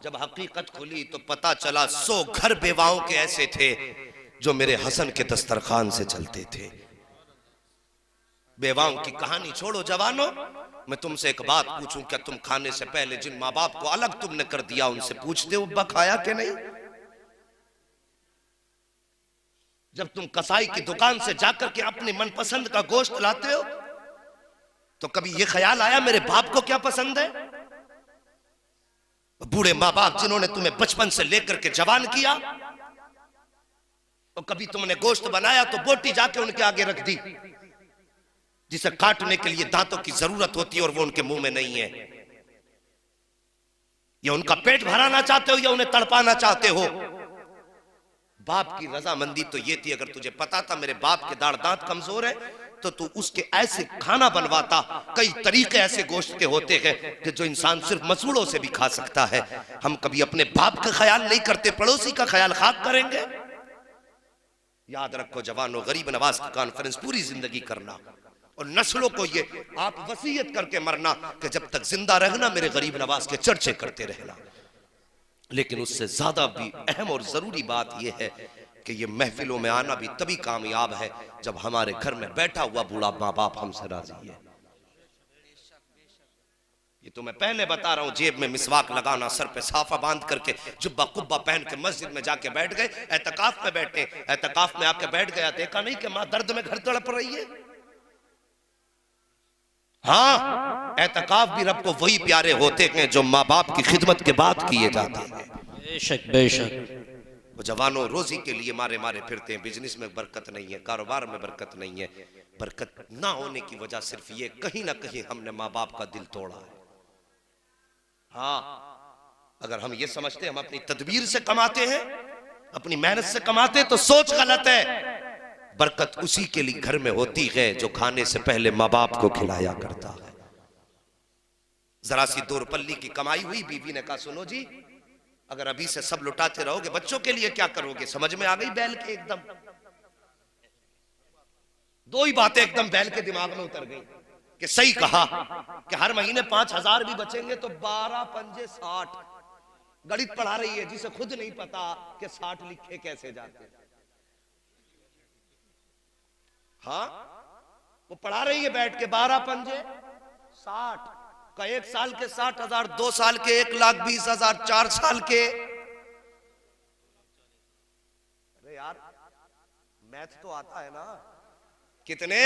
जब हकीकत खुली तो पता चला 100 घर बेवाओं के ऐसे थे जो मेरे हसन के दस्तरखान से चलते थे। बेवाओं की कहानी छोड़ो जवानों, मैं तुमसे एक बात पूछूं, क्या तुम खाने से पहले जिन माँ बाप को अलग तुमने कर दिया उनसे पूछते हो खाया कि नहीं? जब तुम कसाई की दुकान से जाकर के अपने मनपसंद का गोश्त लाते हो तो कभी यह ख्याल आया मेरे बाप को क्या पसंद है? बूढ़े माँ बाप जिन्होंने तुम्हें बचपन से लेकर के जवान किया, और कभी तुमने गोश्त बनाया तो बोटी जाके उनके आगे रख दी जिसे काटने के लिए दांतों की जरूरत होती है और वो उनके मुंह में नहीं है। या उनका पेट भराना चाहते हो या उन्हें तड़पाना चाहते हो। बाप की रजामंदी तो ये थी, अगर तुझे पता था मेरे बाप के दाढ़ दांत कमजोर है तो तू उसके ऐसे खाना बनवाता। कई तरीके ऐसे गोश्त के होते हैं कि जो इंसान सिर्फ मसूड़ों से भी खा सकता है। हम कभी अपने बाप का ख्याल नहीं करते, पड़ोसी का ख्याल खाक करेंगे। याद रखो जवानों, गरीब नवाज की कॉन्फ्रेंस पूरी जिंदगी करना और नस्लों को ये आप वसीयत करके मरना कि जब तक जिंदा रहना मेरे गरीब नवाज के चर्चे करते रहना। लेकिन उससे ज्यादा भी अहम और जरूरी बात यह है कि ये महफिलों में आना भी तभी कामयाब है जब हमारे घर में बैठा हुआ बूढ़ा माँ बाप हमसे राजी है। ये तो मैं पहले बता रहा हूं, जेब में मिसवाक लगाना, सर पे साफा बांध करके जुब्बा कुब्बा पहन के मस्जिद में जाके बैठ गए, एतकाफ में बैठे, एतकाफ में आके बैठ गया, देखा नहीं कि माँ दर्द में घर तड़प रही है। हाँ, एतकाफ भी रब को वही प्यारे होते हैं जो माँ बाप की खिदमत के बाद किए जाते हैं। बेशक बेशक। वो जवानों रोजी के लिए मारे मारे फिरते हैं, बिजनेस में बरकत नहीं है, कारोबार में बरकत नहीं है। बरकत ना होने की वजह सिर्फ ये, कहीं ना कहीं हमने माँ बाप का दिल तोड़ा है। हाँ, अगर हम ये समझते हम अपनी तदबीर से कमाते हैं, अपनी मेहनत से कमाते हैं तो सोच गलत है। बरकत उसी के लिए घर में होती है जो खाने से पहले माँ बाप को खिलाया करता है। जरा सी 2 रुपल्ली की कमाई हुई, बीवी ने कहा सुनो जी, अगर अभी से सब लुटाते रहोगे बच्चों के लिए क्या करोगे? समझ में आ गई बैल के एकदम। 2 ही बातें एकदम बैल के दिमाग में उतर गई कि सही कहा कि हर महीने 5000 भी बचेंगे तो 12 पंजे 60। गणित पढ़ा रही है जिसे खुद नहीं पता कि 60 लिखे कैसे जाते। हाँ, वो पढ़ा रही है बैठ के 12 पंजे 60 का 1 साल के 60,000, 2 साल के 1,20,000, 4 साल के। अरे यार मैथ तो आता है ना। कितने?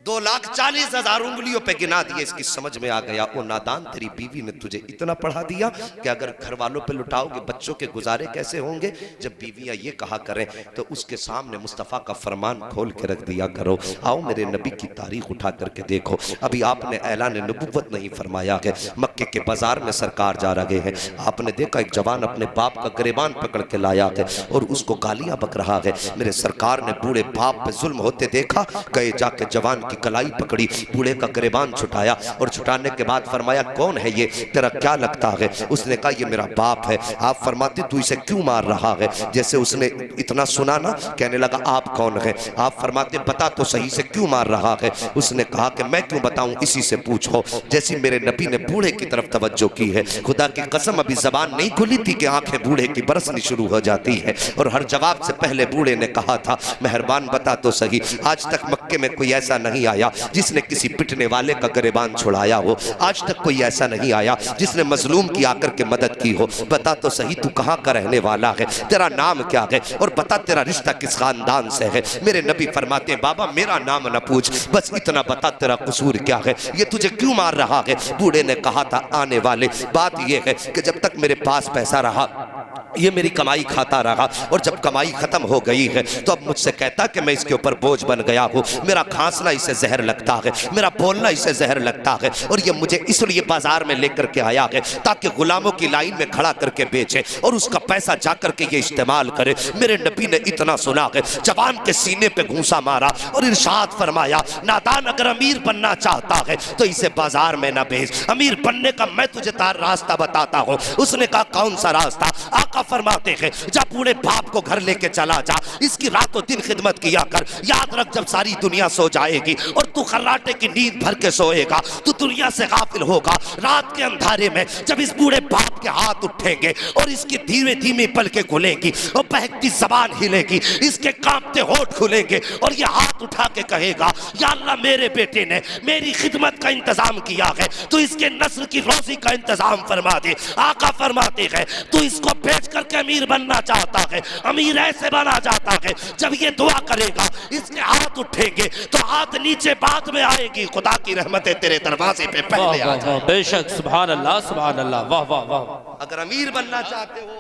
2,40,000 उंगलियों पे गिना दिए। इसकी समझ में आ गया ओ नादान, तेरी बीवी ने तुझे इतना पढ़ा दिया कि अगर घर वालों पे लुटाओगे बच्चों के गुजारे कैसे होंगे। जब बीवियां ये कहा करें तो उसके सामने मुस्तफ़ा का फरमान खोल के रख दिया करो। आओ मेरे नबी की तारीख उठा करके देखो, अभी आपने ऐलान नबुव्वत नहीं फरमाया है, मक्के के बाजार में सरकार जा रहे हैं। आपने देखा एक जवान अपने बाप का गिरेबान पकड़ के लाया है और उसको गालियां बक रहा है। मेरे सरकार ने बूढ़े बाप पे जुल्म होते देखा, गए जाके जवान की कलाई पकड़ी, बूढ़े का गिरेबान छुटाया और छुटाने के बाद फरमाया कौन है ये, तेरा क्या लगता है? उसने कहा ये मेरा बाप है। आप फरमाते तू इसे क्यों मार रहा है? जैसे उसने इतना सुना ना, कहने लगा आप कौन है? आप फरमाते बता तो सही से क्यों मार रहा है? उसने कहा कि मैं क्यों बताऊं, इसी से पूछो। जैसे मेरे नबी ने बूढ़े की तरफ तवज्जो की है, खुदा की कसम अभी जबान नहीं खुली थी कि आंखें बूढ़े की बरसनी शुरू हो जाती है और हर जवाब से पहले बूढ़े ने कहा था मेहरबान बता तो सही, आज तक मक्के में कोई ऐसा नहीं आया जिसने किसी पिटने वाले का गिरेबान छुड़ाया हो। आज तक कोई ऐसा नहीं आया जिसने मजलूम की आकर के मदद की हो। बता तो सही तू कहाँ का रहने वाला है, तेरा नाम क्या है और बता तेरा रिश्ता किस खानदान से है। मेरे नबी फरमाते हैं बाबा मेरा नाम न पूछ, बस इतना बता तेरा कसूर क्या है, ये तुझे क्यों मार रहा है? बूढ़े ने कहा था आने वाले, बात यह है कि जब तक मेरे पास पैसा रहा ये मेरी कमाई खाता रहा और जब कमाई खत्म हो गई है तो अब मुझसे कहता कि मैं इसके ऊपर बोझ बन गया हूँ। मेरा खांसना इसे जहर लगता है, मेरा बोलना इसे जहर लगता है और ये मुझे इसलिए बाजार में लेकर के आया है ताकि गुलामों की लाइन में खड़ा करके बेचे और उसका पैसा जाकर के ये इस्तेमाल करे। मेरे नबी ने इतना सुना है, जवान के सीने पे घूंसा मारा और इरशाद फरमाया नादान अगर अमीर बनना चाहता है तो इसे बाजार में ना बेच, अमीर बनने का मैं तुझे रास्ता बताता हूँ। उसने कहा कौन सा रास्ता? आका फरमाते हैं जा बूढ़े बाप को घर लेके चला जा, इसकी रातों दिन खिदमत किया कर। याद रख जब सारी दुनिया सो जाएगी और तू खर्राटे की नींद भर के सोएगा, तू दुनिया से गाफिल होगा। रात के अंधारे में जब इस बूढ़े बाप के हाथ उठेंगे और इसकी धीमे धीमे पलकें खुलेंगी और बहकती जबान हिलेगी, इसके कांपते होठ खुलेंगे और ये हाथ उठा के कहेगा या अल्लाह मेरे बेटे ने मेरी खिदमत का इंतजाम किया है, तो इसके नस्ल की रोजी का इंतजाम फरमा दे। आका फरमाते हैं तू इसको बेच करके अमीर बनना चाहता है, अमीर ऐसे बना चाहता है। जब ये दुआ करेगा इसके हाथ उठेंगे तो हाथ नीचे बाद में आएगी, खुदा की रहमतें तेरे दरवाजे पे पहले आ जाए। बेशक सुभान अल्लाह सुभान अल्लाह, वाह वाह वाह। अगर अमीर बनना चाहते हो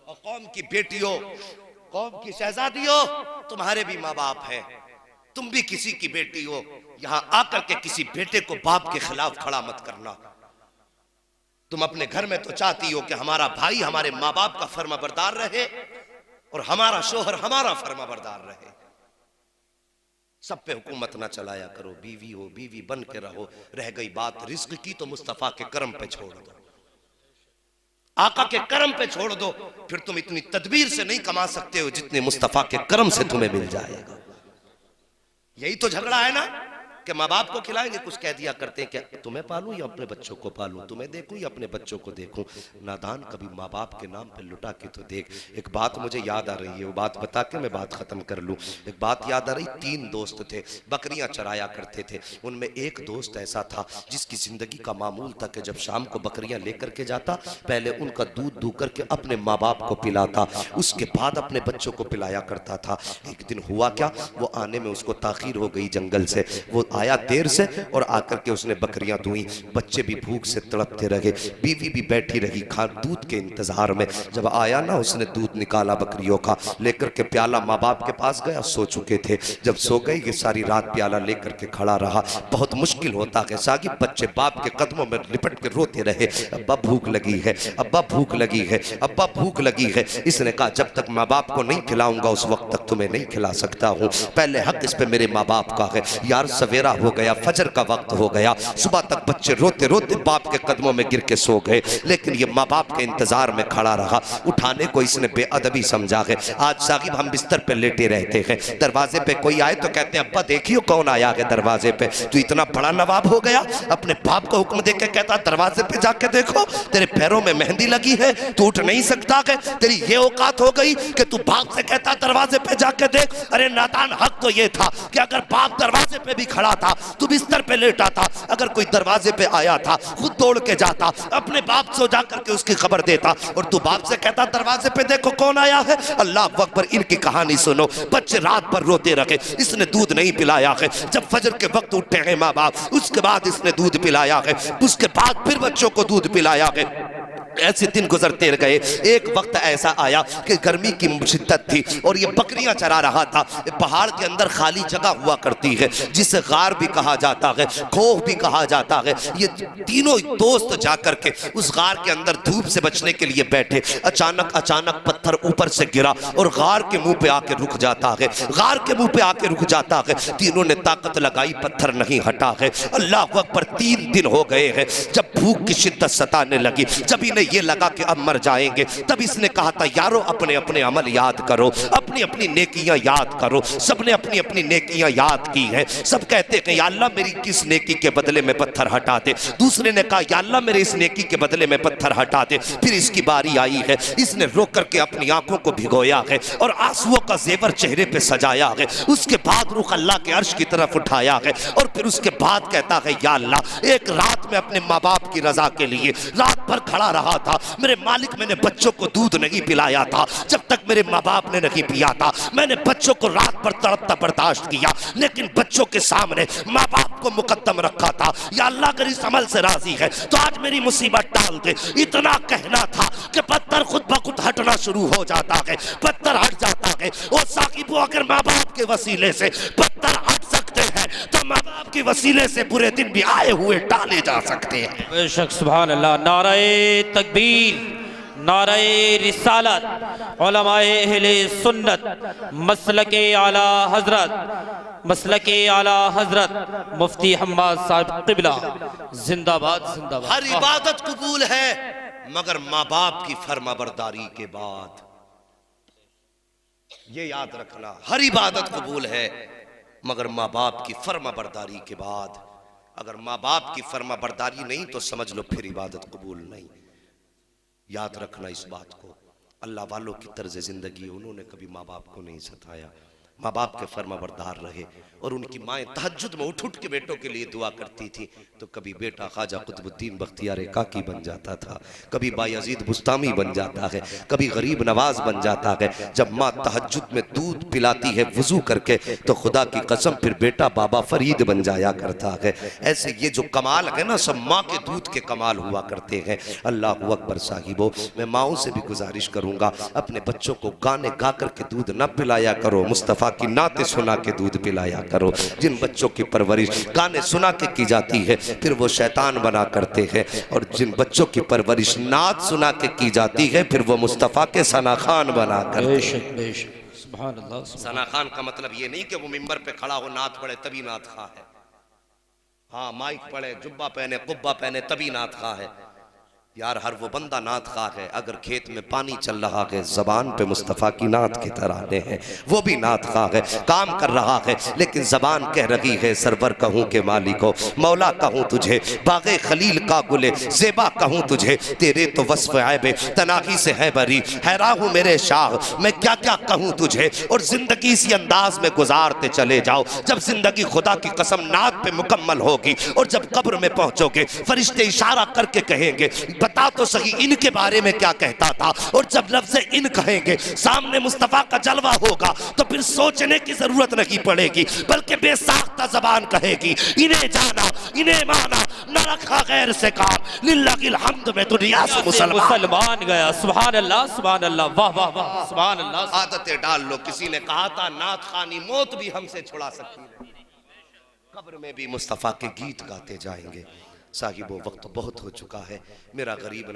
और कौम की बेटियों, कौम की शहजादियों, तुम्हारे भी माँ बाप हैं, तुम भी किसी की बेटी हो, यहां आकर के किसी बेटे को बाप के खिलाफ खड़ा मत करना। तुम अपने घर में तो चाहती हो कि हमारा भाई हमारे माँ बाप का फर्माबरदार रहे और हमारा शोहर हमारा फर्माबरदार रहे। सब पे हुकूमत ना चलाया करो, बीवी हो बीवी बन के रहो। रह गई बात रिस्क की तो मुस्तफा के करम पे छोड़ दो, आका के करम पे छोड़ दो। फिर तुम इतनी तदबीर से नहीं कमा सकते हो जितने मुस्तफा के करम से तुम्हें मिल जाएगा। यही तो झगड़ा है ना कि माँ बाप को खिलाएंगे, कुछ कह दिया करते हैं कि तुम्हें पालूं या अपने बच्चों को पालूं, तुम्हें देखूं या अपने बच्चों को देखूं। नादान कभी माँ बाप के नाम पे लुटा के तो देख। एक बात मुझे याद आ रही है, वो बात बता के मैं बात खत्म कर लूं। एक बात याद आ रही, 3 दोस्त थे, बकरियां चराया करते थे। उनमें एक दोस्त ऐसा था जिसकी जिंदगी का मामूल था कि जब शाम को बकरियां लेकर के जाता, पहले उनका दूध दूह करके अपने माँ बाप को पिलाता, उसके बाद अपने बच्चों को पिलाया करता था। एक दिन हुआ क्या, वो आने में उसको ताखीर हो गई जंगल से, वो आया देर से और आकर के उसने बकरियां दुई। बच्चे भी भूख से तड़पते रहे, बीवी भी बैठी रही दूध के इंतजार में। जब आया ना, उसने दूध निकाला बकरियों का, लेकर के प्याला माँ बाप के पास गया, सो चुके थे। जब सो गए, ये सारी रात प्याला लेकर के खड़ा रहा। बहुत मुश्किल होता है सागिब, बच्चे बाप के कदमों में लिपट के रोते रहे, अब्बा भूख लगी है, अब्बा भूख लगी है, अब्बा भूख लगी है। इसने कहा जब तक माँ बाप को नहीं खिलाऊंगा उस वक्त तक तुम्हें नहीं खिला सकता हूँ। पहले हक इस पे मेरे माँ बाप का है। यार सवेरा हो गया, फजर का वक्त हो गया, सुबह तक बच्चे रोते रोते बाप के कदमों में गिर के सो गए, लेकिन ये माँ बाप के इंतजार में खड़ा रहा। उठाने को इसने बेअदबी समझा है। आज साहिब हम बिस्तर पे लेटे रहते हैं, दरवाजे पे कोई आए तो कहते हैं अब्बा देखियो कौन आया है दरवाजे पे। तू इतना बड़ा नवाब हो गया, अपने बाप को हुक्म देके कहता दरवाजे पे जाके देखो, तेरे पैरों में मेहंदी लगी है, तू उठ नहीं सकता है, तेरी ये औकात हो गई कि तू बाप से कहता दरवाजे पे जाके देख। अरे नादान, हक तो ये था कि अगर बाप दरवाजे पे भी खड़ा था, तू बिस्तर पे लेटा था, अगर कोई दरवाजे पे आया था खुद दौड़ के जाता, अपने बाप से जा करके उसकी खबर देता और तू बाप से कहता दरवाजे पे देखो कौन आया है। अल्लाह अकबर, इनकी कहानी सुनो। बच्चे रात भर रोते रहे, इसने दूध नहीं पिलाया है। जब फजर के वक्त उठे हैं माँ बाप, उसके बाद इसने दूध पिलाया है, उसके बाद फिर बच्चों को दूध पिलाया है। ऐसे दिन गुजरते गए। एक वक्त ऐसा आया कि गर्मी की शिद्दत थी और ये बकरियां चरा रहा था। पहाड़ के अंदर खाली जगह हुआ करती है जिसे गार भी कहा जाता है, खोह भी कहा जाता है। ये तीनों दोस्त जाकर के उस गार के अंदर धूप से बचने के लिए बैठे। अचानक पत्थर ऊपर से गिरा और गार के मुंह पे आके रुक जाता है, गार के मुंह पे आके रुक जाता है। तीनों ने ताकत लगाई, पत्थर नहीं हटा है। अल्लाह अकबर, 3 दिन हो गए हैं। जब भूख की शिद्दत सताने लगी, जब इन्हें ये लगा कि अब मर जाएंगे, तब इसने कहा था यारो अपने अपने अमल याद करो, अपनी अपनी नेकियां याद करो। सबने अपनी अपनी नेकियां याद की हैं। सब कहते हैं या अल्लाह मेरी किस नेकी के बदले में पत्थर हटा दे। दूसरे ने कहा या अल्लाह मेरे इस नेकी के बदले में पत्थर हटा दे। फिर इसकी बारी आई है, इसने रोक करके अपनी आंखों को भिगोया है और आंसुओं का जेवर चेहरे पे सजाया है। उसके बाद रुख अल्लाह के अर्श की तरफ उठाया है और फिर उसके बाद कहता है या अल्लाह, एक रात में अपने माँ बाप की रजा के लिए रात भर खड़ा रहा था। मेरे मालिक, मैंने बच्चों को दूध नहीं पिलाया था जब तक मेरे माँ बाप ने नहीं पिया था। मैंने बच्चों को रात भर तड़पता बर्दाश्त किया, लेकिन बच्चों के सामने माँ बाप को मुकद्दम रखा था। या अल्लाह अगर इस अमल से राजी है तो आज मेरी मुसीबत टाल दे। इतना कहना था कि पत्थर खुद ब खुद हटना शुरू हो जाता है, पत्थर हट जाता है। और साकिबो, अगर माँ बाप के वसीले से पत्थर हट सकते हैं तो माँ बाप के वसीले से बुरे दिन भी आए हुए टाले जा सकते हैं। बेशक सुभान अल्लाह। नारे तकबीर, नारे रिसालत, उलमाए अहले सुन्नत, मसलके आला हजरत मसलके आला हजरत मुफ्ती हम्माद साहब क़िबला जिंदाबाद जिंदाबाद। हर इबादत कबूल है मगर माँ बाप की फर्माबरदारी के बाद। ये याद रखना, हर इबादत कबूल है मगर माँ बाप की फर्माबरदारी के बाद। अगर माँ बाप की फर्माबरदारी नहीं तो समझ लो फिर इबादत कबूल नहीं। याद रखना इस बात को। अल्लाह वालों की तर्ज जिंदगी, उन्होंने कभी माँ बाप को नहीं सताया, माँ बाप के फर्माबरदार रहे। और उनकी माएँ तहज्जुद में उठ उठ के बेटों के लिए दुआ करती थी। तो कभी बेटा ख्वाजा कुतुबुद्दीन बख्तियार काकी बन जाता था, कभी बायजीद बुस्तामी बन जाता है, कभी गरीब नवाज बन जाता है। जब माँ तहज्जुद में दूध पिलाती है वजू करके तो खुदा की कसम फिर बेटा बाबा फरीद बन जाया करता है। ऐसे ये जो कमाल है ना, सब माँ के दूध के कमाल हुआ करते हैं। अल्लाह अकबर साहिबो, मैं माओं से भी गुजारिश करूंगा अपने बच्चों को गाने गा करके दूध न पिलाया करो, मुस्तफ़ा की नाते सुना के दूध पिलाया करो। जिन बच्चों की परवरिश गाने सुना के की जाती है फिर वो शैतान बना करते हैं, और जिन बच्चों की परवरिश नात सुना के की जाती है फिर वो मुस्तफ़ा के सना खान बना करते हैं। सुभान अल्लाह। सना खान का मतलब ये नहीं कि वो मिंबर पे खड़ा हो नात पढ़े तभी नात खा है। हाँ, माइक पढ़े, जुब्बा पहने, कुब्बा पहने तभी नात खा है। यार हर वो बंदा नात खा है अगर खेत में पानी चल रहा है, जबान पे मुस्तफ़ा की नात के तराने हैं, वो भी नात खा है। काम कर रहा है लेकिन जबान कह रही है सरवर कहूँ के मालिको, मौला कहूँ तुझे, बागे खलील का गुले ज़ेबा कहूँ तुझे, तेरे तो वस्फ़ ऐबे तनाही से है बरी, हैरान हूँ मेरे शाह मैं क्या क्या कहूँ तुझे। और जिंदगी इसी अंदाज में गुजारते चले जाओ। जब जिंदगी खुदा की कसम नात पे मुकम्मल होगी और जब कब्र में पहुंचोगे फरिश्ते इशारा करके कहेंगे बता तो सही इनके बारे में क्या कहता था। और जब लफ्ज़ इन कहेंगे सामने मुस्तफ़ा का जलवा होगा तो फिर सोचने की जरूरत नहीं पड़ेगी, बल्कि बेसाख्ता जबान कहेगी इन्हें जाना इन्हें माना, न रखा गैर से काम, लिल्लाहिल हम्द में दुनिया से मुसलमान गया। सुभान अल्लाह सुभान अल्लाह, वाह वाह वाह, सुभान अल्लाह। आदतें डाल लो। किसी ने कहा था नात खानी मौत भी हमसे छुड़ा सकती है, कब्र में भी मुस्तफ़ा के गीत गाते जाएंगे। साहिबो वक्त बहुत हो चुका है। मेरा गरीब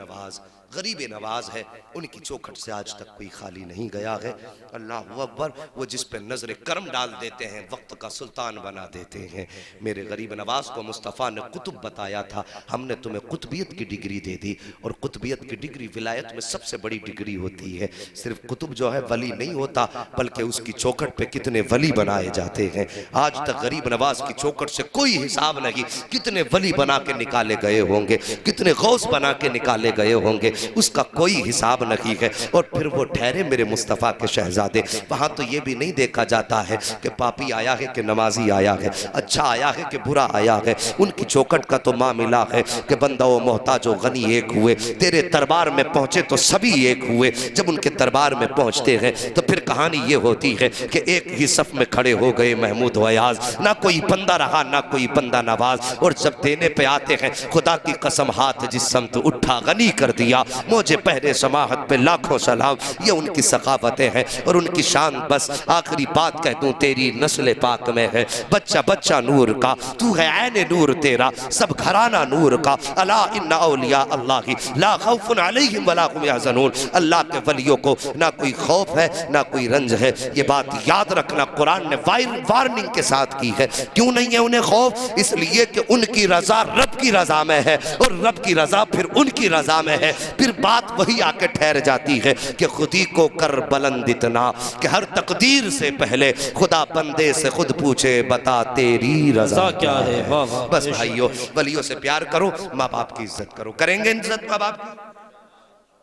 नवाज है, उनकी चौखट से आज तक कोई खाली नहीं गया है। अल्लाह अकबर, वो जिस पे नजर करम डाल देते हैं वक्त का सुल्तान बना देते हैं। मेरे गरीब नवाज को मुस्तफ़ा ने कुतुब बताया था, हमने तुम्हें कुतुबियत की डिग्री दे दी। और कुतुबियत की डिग्री विलायत में सबसे बड़ी डिग्री होती है। सिर्फ कुतुब जो है वली नहीं होता, बल्कि उसकी चौखट पे कितने वली बनाए जाते हैं। आज तक गरीब नवाज की चौखट से कोई हिसाब नहीं, कितने वली बना के निकाले गए होंगे, कितने गौस बना के निकाले गए होंगे, उसका कोई हिसाब नहीं है। और फिर वो ठहरे मेरे मुस्तफ़ा के शहजादे। वहाँ तो ये भी नहीं देखा जाता है कि पापी आया है कि नमाजी आया है, अच्छा आया है कि बुरा आया है। उनकी चौखट का तो मामला है कि बंदा व मोहताज व गनी एक हुए, तेरे दरबार में पहुँचे तो सभी एक हुए। जब उनके दरबार में पहुँचते हैं तो फिर कहानी ये होती है कि एक ही सफ में खड़े हो गए महमूद वयाज, ना कोई बंदा रहा ना कोई बंदा नवाज। और जब देने पे आते हैं खुदा की कसम हाथ जिस समत उठा गनी कर दिया, मुझे पहले समाहत पे लाखों सलाम। ये उनकी सखावतें हैं और उनकी शान। बस आखिरी बात कह दूं, तेरी नस्ल पाक में है बच्चा बच्चा नूर का, तू है ऐने नूर तेरा सब घराना नूर का। अला इन्ना औलिया अल्लाह ला खौफुन अलैहिम वला हुम यहज़नून। अल्लाह के वलियों को ना कोई खौफ है ना कोई रंज है। ये बात याद रखना, कुरान ने वार्निंग के साथ की है। क्यों नहीं है उन्हें खौफ? इसलिए कि उनकी रजा रब की रजा में है और रब की रजा फिर उनकी रजा में है। फिर बात वही आके ठहर जाती है कि खुदी को कर बुलंद इतना कि हर तकदीर से पहले खुदा बंदे से खुद पूछे बता तेरी रजा क्या है। बस भाइयों, वलियों से प्यार करो, माँ बाप की इज्जत करो। करेंगे इज्जत माँ बाप की?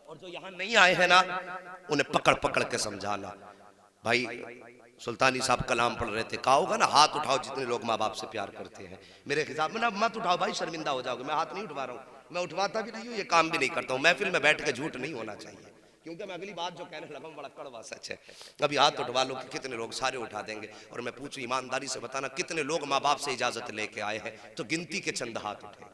और जो यहाँ नहीं आए हैं ना, उन्हें पकड़ पकड़ के समझाना। भाई सुल्तानी साहब कलाम पढ़ रहे थे, कहा होगा ना हाथ उठाओ जितने लोग माँ बाप से प्यार करते हैं। मेरे हिसाब में ना मत उठाओ भाई, शर्मिंदा हो जाओगे। मैं हाथ नहीं उठवा रहा हूँ, मैं उठवाता भी नहीं हूँ, ये काम भी नहीं करता हूँ। महफिल में बैठ के झूठ नहीं होना चाहिए, क्योंकि मैं अगली बात जो कहने लगा हूँ बड़ा कड़वा सच है। अभी हाथ उठवा लो कि कितने लोग, सारे उठा देंगे। और मैं पूछूं ईमानदारी से बताना कितने लोग माँ बाप से इजाजत लेके आए हैं? तो गिनती के चंद हाथ उठे।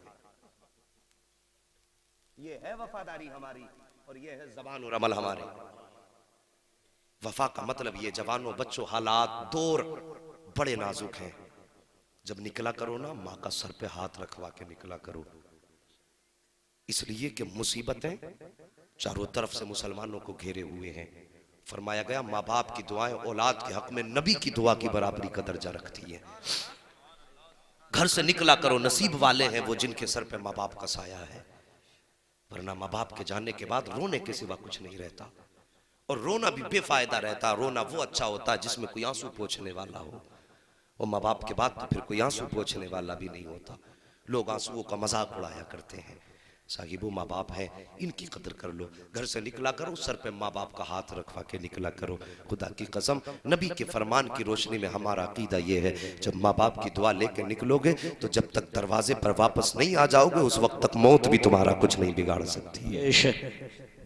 ये है वफादारी हमारी और ये है ज़बान और अमल हमारे। वफा का मतलब ये जवानों बच्चों, हालात दौर बड़े नाजुक हैं। जब निकला करो ना, माँ का सर पे हाथ रखवा के निकला करो, इसलिए कि मुसीबतें चारों तरफ से मुसलमानों को घेरे हुए हैं। फरमाया गया माँ बाप की दुआएं औलाद के हक में नबी की दुआ की बराबरी का दर्जा रखती है। घर से निकला करो, नसीब वाले हैं वो जिनके सर पे माँ बाप का साया है, वरना माँ बाप के जाने के बाद रोने के सिवा कुछ नहीं रहता। और रोना भी बेफायदा रहता। रोना वो अच्छा होता है जिसमें कोई आंसू पोंछने वाला हो, और माँ बाप के बाद तो फिर कोई आंसू पोंछने वाला भी नहीं होता। लोग आंसुओं का मजाक उड़ाया करते हैं। साहिबो माँ बाप हैं, इनकी कदर कर लो। घर से निकला करो, सर पे माँ बाप का हाथ रखवा के निकला करो। खुदा की कसम, नबी के फरमान की रोशनी में हमारा अकीदा ये है, जब माँ बाप की दुआ लेके निकलोगे तो जब तक दरवाजे पर वापस नहीं आ जाओगे उस वक्त तक मौत भी तुम्हारा कुछ नहीं बिगाड़ सकती है।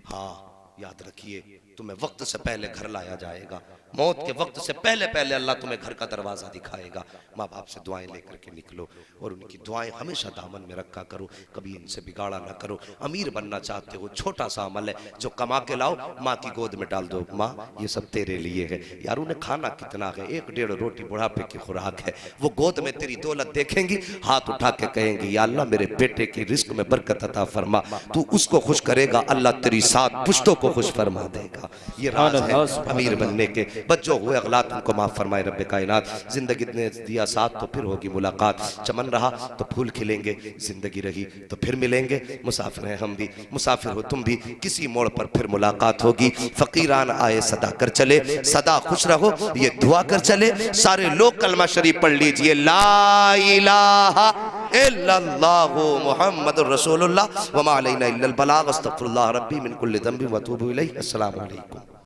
हाँ, याद रखिए, तुम्हें वक्त से पहले घर लाया जाएगा। मौत के वक्त से पहले पहले अल्लाह तुम्हें घर का दरवाजा दिखाएगा। माँ बाप से दुआएं लेकर के निकलो और उनकी दुआएं हमेशा दामन में रखा करो, कभी इनसे बिगाड़ा ना करो। अमीर बनना चाहते हो, छोटा सा अमल है, जो कमा के लाओ माँ की गोद में डाल दो। माँ ये सब तेरे लिए है। यार उन्हें खाना कितना है, 1-1.5 रोटी बुढ़ापे की खुराक है। वो गोद में तेरी दौलत देखेंगी, हाथ उठा के कहेंगी या अल्लाह मेरे बेटे की रिस्क में बरकत अता फरमा। तू उसको खुश करेगा, अल्लाह तेरी 7 पुश्तों को खुश फरमा देगा। ये राज है अमीर बनने के। बस जो हुए अगलात उनको माफ फरमाए रब्बे कायनात। जिंदगी ने दिया साथ तो फिर होगी मुलाकात। चमन रहा तो फूल खिलेंगे, जिंदगी रही तो फिर मिलेंगे। मुसाफिर हैं हम भी, मुसाफिर हो तुम भी, किसी मोड़ पर फिर मुलाकात होगी। फकीरान आए सदा कर चले, सदा खुश रहो ये दुआ कर चले। सारे लोग कलमा शरीफ पढ़ लीजिए, ला इलाहा इल्लल्लाहु मुहम्मदुर रसूलुल्लाह व मा अलैना इल्लल बलाग। अस्तगफिरुल्लाह रब्बी मिन कुल्लि ज़ंबि व अतूबु इलैहि। अस्सलामु अलैकुम।